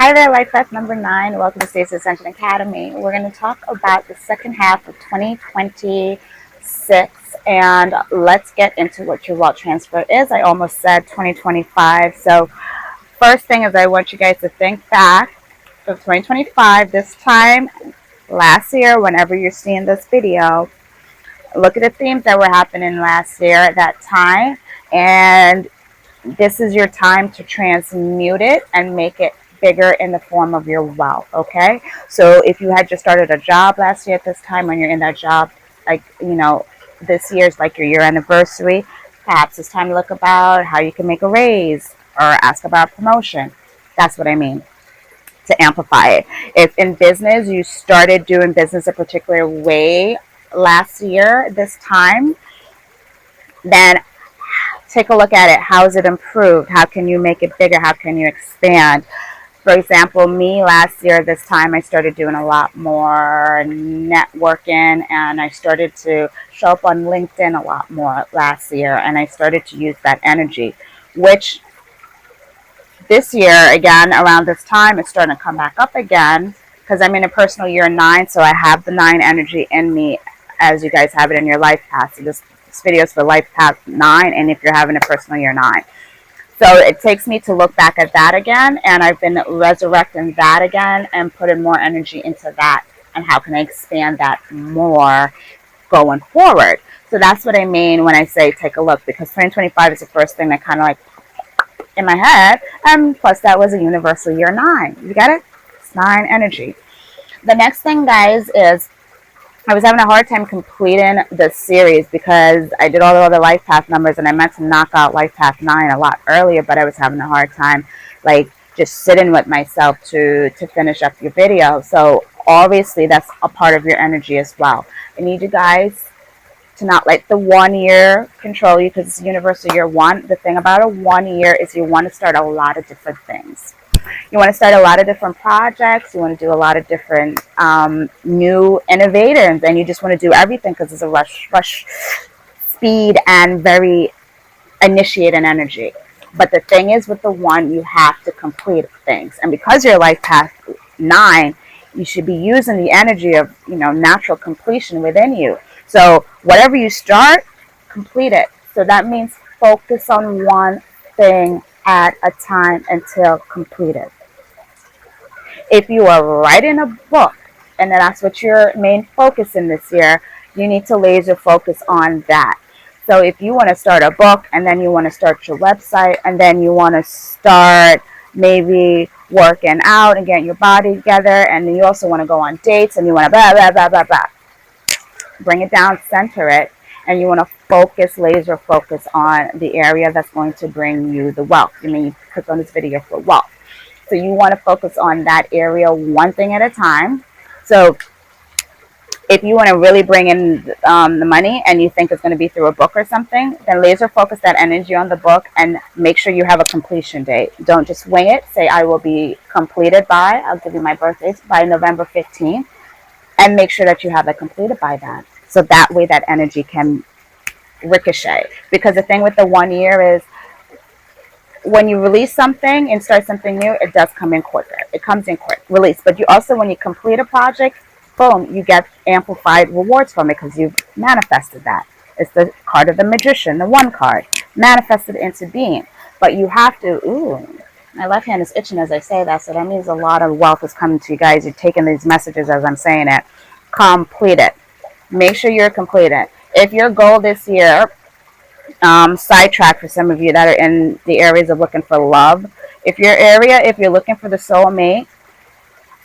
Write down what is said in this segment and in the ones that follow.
Hi there, Life Path number 9. Welcome to Stacy Ascension Academy. We're going to talk about the second half of 2026, and let's get into what your wealth transfer is. I almost said 2025. So first thing is I want you guys to think back to 2025, this time last year, whenever you're seeing this video. Look at the themes that were happening last year at that time, and this is your time to transmute it and make it bigger in the form of your wealth. Okay, so if you had just started a job last year at this time, when you're in that job, like, this year's like your year anniversary, perhaps it's time to look about how you can make a raise or ask about promotion. That's what I mean, to amplify it. If in business you started doing business a particular way last year this time, then take a look at it. How is it improved? How can you make it bigger? How can you expand? For example, me last year this time, I started doing a lot more networking, and I started to show up on LinkedIn a lot more last year, and I started to use that energy, which this year, again, around this time, it's starting to come back up again, because I'm in a personal year 9, so I have the 9 energy in me, as you guys have it in your life path. So this video is for life path 9, and if you're having a personal year 9. So it takes me to look back at that again, and I've been resurrecting that again and putting more energy into that, and how can I expand that more going forward. So that's what I mean when I say take a look, because 2025 is the first thing that kind of like in my head, and plus that was a universal year 9. You get it? It's 9 energy. The next thing, guys, is I was having a hard time completing the series because I did all the other life path numbers, and I meant to knock out life path 9 a lot earlier, but I was having a hard time like just sitting with myself to finish up your video. So obviously that's a part of your energy as well. I need you guys to not let the 1 year control you, because it's universal year 1. The thing about a 1 year is you want to start a lot of different things. You want to start a lot of different projects. You want to do a lot of different new innovators, and you just want to do everything because it's a rush speed and very initiating energy. But the thing is, with the 1, you have to complete things, and because you're life path 9, you should be using the energy of natural completion within you. So whatever you start, complete it. So that means focus on one thing at a time until completed. If you are writing a book and that's what your main focus in this year, you need to laser focus on that. So if you want to start a book, and then you want to start your website, and then you want to start maybe working out and getting your body together, and then you also want to go on dates, and you want to blah, blah, blah, blah, blah. Bring it down, center it, and you want to focus, laser focus on the area that's going to bring you the wealth. You click on this video for wealth. So you want to focus on that area, one thing at a time. So if you want to really bring in the money, and you think it's going to be through a book or something, then laser focus that energy on the book and make sure you have a completion date. Don't just wing it. Say, I will be completed by, I'll give you my birthday, by November 15th. And make sure that you have it completed by that. So that way that energy can ricochet. Because the thing with the 1 year is, when you release something and start something new, it does come in quicker. It comes in quick, release. But you also, when you complete a project, boom, you get amplified rewards from it because you've manifested that. It's the card of the magician, the 1 card, manifested into being. But you have to, my left hand is itching as I say that, so that means a lot of wealth is coming to you guys. You're taking these messages as I'm saying it. Complete it. Make sure you're completed. If your goal this year, sidetrack for some of you that are in the areas of looking for love, if you're looking for the soulmate,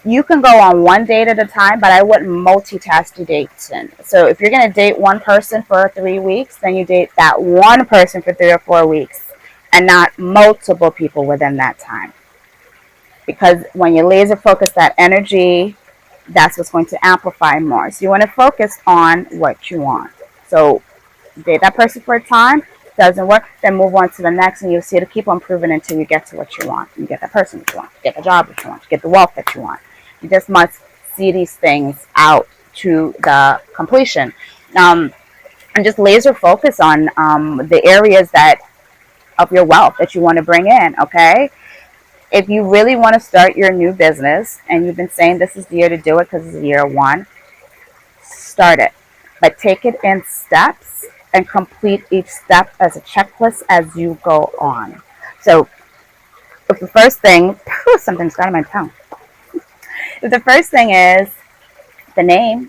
you can go on one date at a time, but I wouldn't multitask your dates in. So if you're going to date one person for 3 weeks, then you date that one person for 3 or 4 weeks, and not multiple people within that time. Because when you laser focus that energy, that's what's going to amplify more. So you want to focus on what you want. So date that person for a time. Doesn't work, then move on to the next, and you'll see it'll keep on improving until you get to what you want. You get that person that you want, you get the job that you want, you get the wealth that you want. You just must see these things out to the completion. And just laser focus on the areas of your wealth that you want to bring in, okay? If you really want to start your new business and you've been saying this is the year to do it because it's year one, start it. But take it in steps and complete each step as a checklist as you go on. So if the first thing, something's got in my tongue. If the first thing is the name,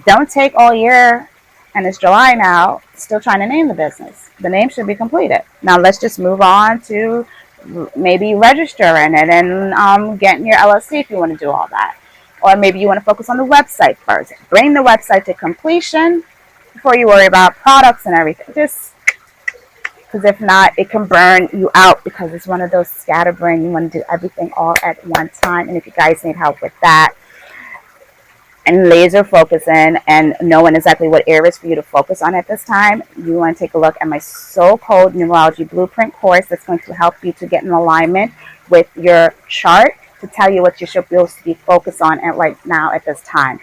don't take all year, and it's July now, still trying to name the business. The name should be completed. Now let's just move on to maybe registering it and getting your LLC if you want to do all that. Or maybe you want to focus on the website first. Bring the website to completion before you worry about products and everything. Just because if not, it can burn you out because it's one of those scatterbrain. You want to do everything all at one time. And if you guys need help with that, and laser focusing and knowing exactly what areas for you to focus on at this time, you want to take a look at my Soul Code Numerology Blueprint course that's going to help you to get in alignment with your chart to tell you what you should be focused on at right now at this time.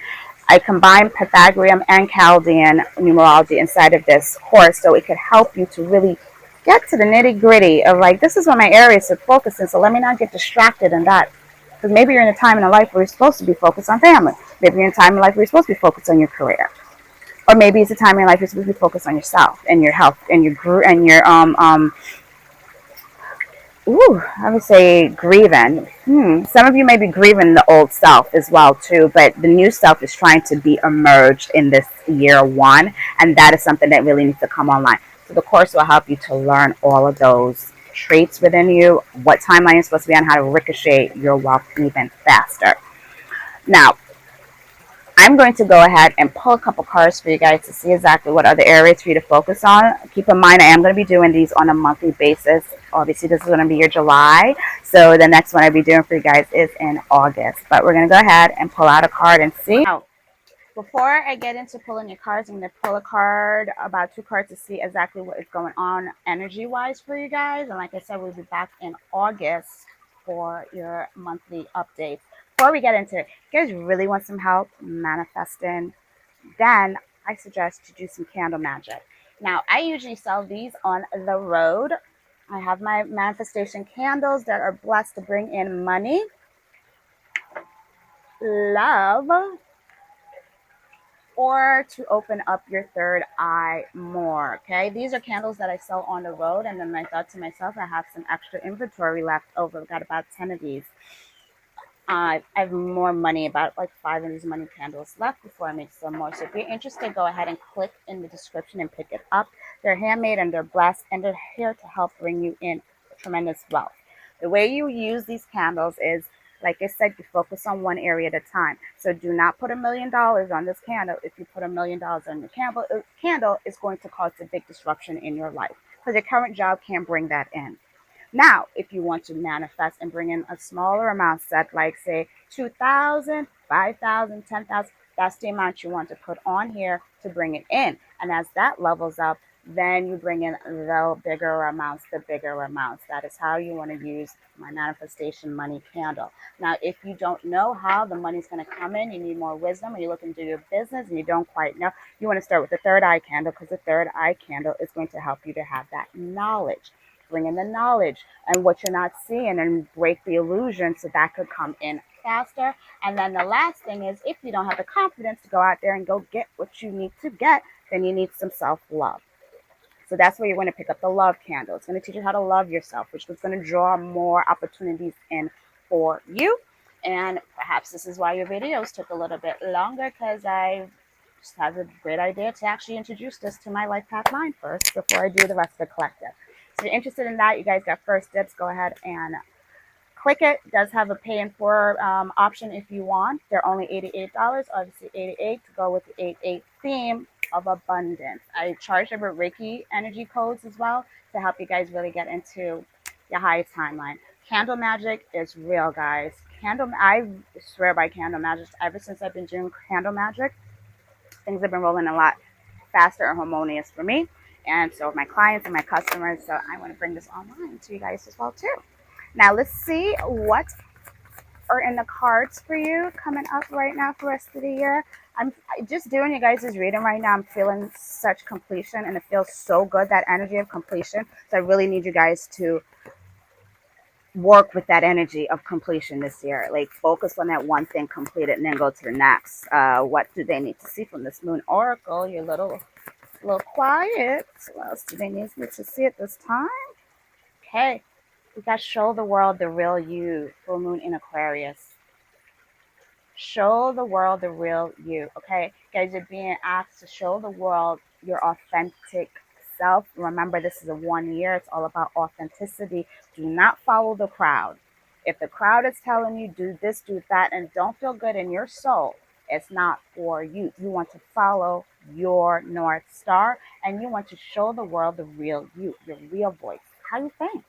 I combine Pythagorean and Chaldean numerology inside of this course so it could help you to really get to the nitty gritty of like, this is what my areas to focus in, so let me not get distracted in that. Because maybe you're in a time in life where you're supposed to be focused on family. Maybe you're in a time in life where you're supposed to be focused on your career. Or maybe it's a time in your life you're supposed to be focused on yourself and your health and I would say grieving. Some of you may be grieving the old self as well too, but the new self is trying to be emerged in this year one, and that is something that really needs to come online. So the course will help you to learn all of those traits within you, what timeline you're supposed to be on, how to ricochet your wealth even faster. Now, I'm going to go ahead and pull a couple cards for you guys to see exactly what other areas for you to focus on. Keep in mind, I am going to be doing these on a monthly basis. Obviously, this is going to be your July. So the next one I'll be doing for you guys is in August. But we're going to go ahead and pull out a card and see. Now, before I get into pulling your cards, I'm going to pull a card, about 2 cards, to see exactly what is going on energy-wise for you guys. And like I said, we'll be back in August for your monthly updates. Before we get into it, if you guys really want some help manifesting, then I suggest to do some candle magic. Now, I usually sell these on the road. I have my manifestation candles that are blessed to bring in money, love, or to open up your third eye more. Okay, these are candles that I sell on the road, and then I thought to myself, I have some extra inventory left over. I've got about 10 of these. I have more money, about like 5 of these money candles left before I make some more. So if you're interested, go ahead and click in the description and pick it up. They're handmade and they're blessed, and they're here to help bring you in tremendous wealth. The way you use these candles is, like I said, you focus on one area at a time. So do not put $1 million on this candle. If you put $1 million on the candle, it's going to cause a big disruption in your life because your current job can't bring that in. Now, if you want to manifest and bring in a smaller amount set, like say 2,000, 5,000, 10,000, that's the amount you want to put on here to bring it in. And as that levels up, then you bring in the bigger amounts. That is how you want to use my manifestation money candle. Now, if you don't know how the money's going to come in, you need more wisdom, or you're looking to do your business and you don't quite know, you want to start with the third eye candle, because the third eye candle is going to help you to have that knowledge. Bring in the knowledge and what you're not seeing and break the illusion so that could come in faster. And then the last thing is, if you don't have the confidence to go out there and go get what you need to get, then you need some self-love. So that's where you want to pick up the love candle. It's going to teach you how to love yourself, which is going to draw more opportunities in for you. And perhaps this is why your videos took a little bit longer, because I just had a great idea to actually introduce this to my life path line first before I do the rest of the collective. So if you're interested in that, you guys got first dibs. Go ahead and click it. It does have a pay in 4 option if you want. They're only $88, obviously $88 to go with the 88 theme of abundance. I charge them with Reiki energy codes as well to help you guys really get into your highest timeline. Candle magic is real, guys. I swear by candle magic. Ever since I've been doing candle magic, things have been rolling a lot faster and harmonious for me, and so my clients and my customers. So I want to bring this online to you guys as well too. Now let's see what are in the cards for you coming up right now for the rest of the year. I'm just doing you guys' reading right now. I'm feeling such completion, and it feels so good, that energy of completion. So I really need you guys to work with that energy of completion this year. Like focus on that one thing, complete it, and then go to the next. What do they need to see from this moon oracle? You're a little quiet. What else do they need to see at this time? Okay, we got show the world the real you. Full moon in Aquarius. Show the world the real you. Okay, guys, you're being asked to show the world your authentic self. Remember, this is a 1 year. It's all about authenticity. Do not follow the crowd. If the crowd is telling you do this, do that, and don't feel good in your soul, it's not for you. You want to follow your North Star, and you want to show the world the real you, your real voice, how you think.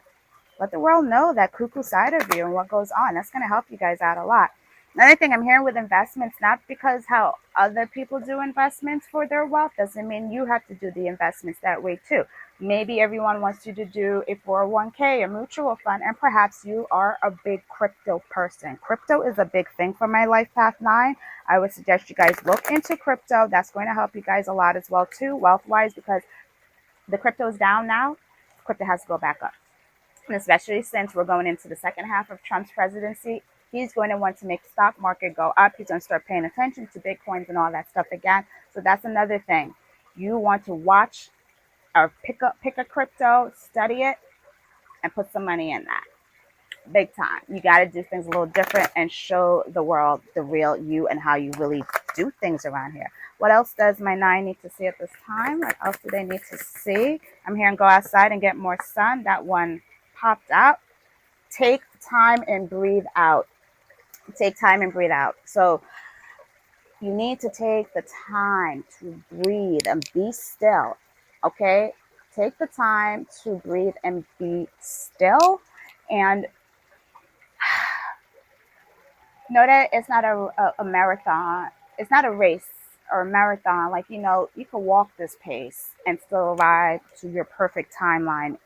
Let the world know that cuckoo side of you and what goes on. That's going to help you guys out a lot. Another thing I'm hearing with investments, not because how other people do investments for their wealth doesn't mean you have to do the investments that way too. Maybe everyone wants you to do a 401k, a mutual fund, and perhaps you are a big crypto person. Crypto is a big thing for my Life Path 9. I would suggest you guys look into crypto. That's going to help you guys a lot as well too, wealth-wise, because the crypto is down now. Crypto has to go back up. And especially since we're going into the second half of Trump's presidency, he's going to want to make the stock market go up. He's going to start paying attention to Bitcoins and all that stuff again. So that's another thing. You want to watch or pick a crypto, study it, and put some money in that. Big time. You got to do things a little different and show the world the real you and how you really do things around here. What else does my 9 need to see at this time? What else do they need to see? I'm hearing go outside and get more sun. That one popped out. Take time and breathe out. Take time and breathe out. So you need to take the time to breathe and be still. Okay? Take the time to breathe and be still. And know that it's not a marathon. It's not a race or a marathon. Like, you can walk this pace and still arrive to your perfect timeline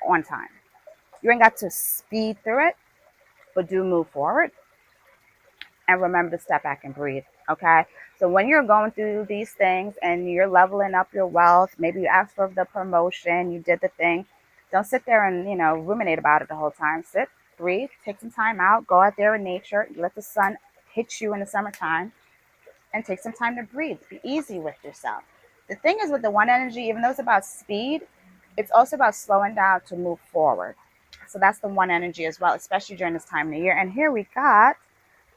on time. You ain't got to speed through it, but do move forward. And remember to step back and breathe. Okay? So when you're going through these things and you're leveling up your wealth, maybe you asked for the promotion, you did the thing, don't sit there and, ruminate about it the whole time. Sit, breathe, take some time out, go out there in nature, let the sun hit you in the summertime, and take some time to breathe. Be easy with yourself. The thing is with the one energy, even though it's about speed, it's also about slowing down to move forward. So that's the one energy as well, especially during this time of the year. And here we got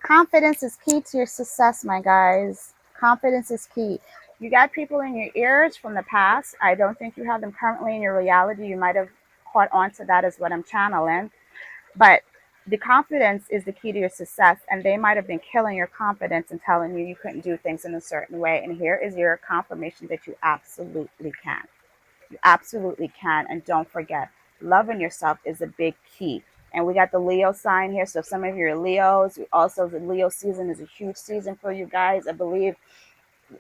confidence is key to your success, my guys. Confidence is key. You got people in your ears from the past. I don't think you have them currently in your reality. You might have caught on to that is what I'm channeling. But the confidence is the key to your success. And they might have been killing your confidence and telling you couldn't do things in a certain way. And here is your confirmation that you absolutely can. You absolutely can. And don't forget, loving yourself is a big key. And we got the Leo sign here. So some of you are Leos. Also, the Leo season is a huge season for you guys. I believe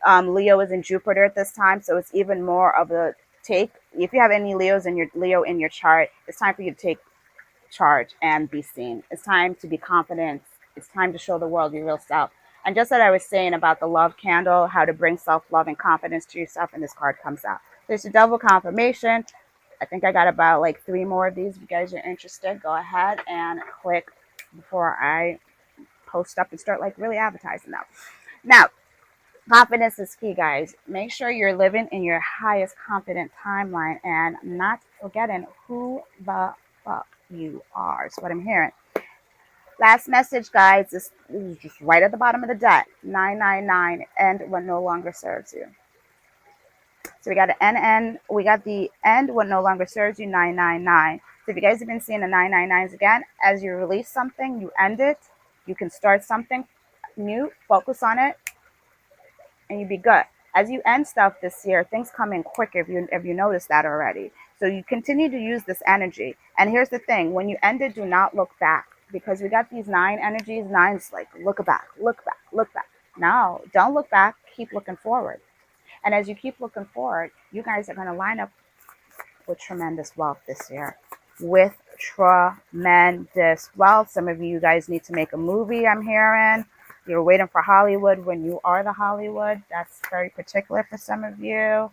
Leo is in Jupiter at this time. So it's even more of a take. If you have any Leo in your chart, it's time for you to take charge and be seen. It's time to be confident. It's time to show the world your real self. And just as I was saying about the love candle, how to bring self-love and confidence to yourself, and this card comes out. There's a double confirmation. I think I got about like 3 more of these. If you guys are interested, go ahead and click before I post up and start like really advertising now. Now, confidence is key, guys. Make sure you're living in your highest confident timeline and not forgetting who the fuck you are. Is what I'm hearing. Last message, guys. This is just right at the bottom of the deck. 999, end what no longer serves you. So we got the end. We got the end what no longer serves you, 999. So if you guys have been seeing the 999s again, as you release something, you end it. You can start something new, focus on it, and you be good. As you end stuff this year, things come in quicker if you notice that already. So you continue to use this energy. And here's the thing, when you end it, do not look back. Because we got these 9 energies. 9's like, look back, look back, look back. No, don't look back. Keep looking forward. And as you keep looking forward, you guys are going to line up with tremendous wealth this year. With tremendous wealth. Some of you guys need to make a movie, I'm hearing. You're waiting for Hollywood when you are the Hollywood. That's very particular for some of you.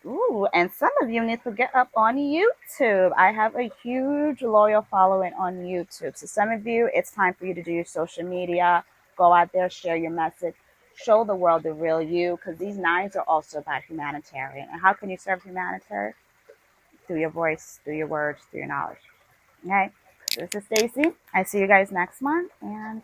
Ooh, and some of you need to get up on YouTube. I have a huge loyal following on YouTube. So some of you, it's time for you to do your social media. Go out there, share your message, show the world the real you, because these nines are also about humanitarian. And how can you serve humanitarian? Through your voice, through your words, through your knowledge. Okay? So this is Stacy. I see you guys next month, and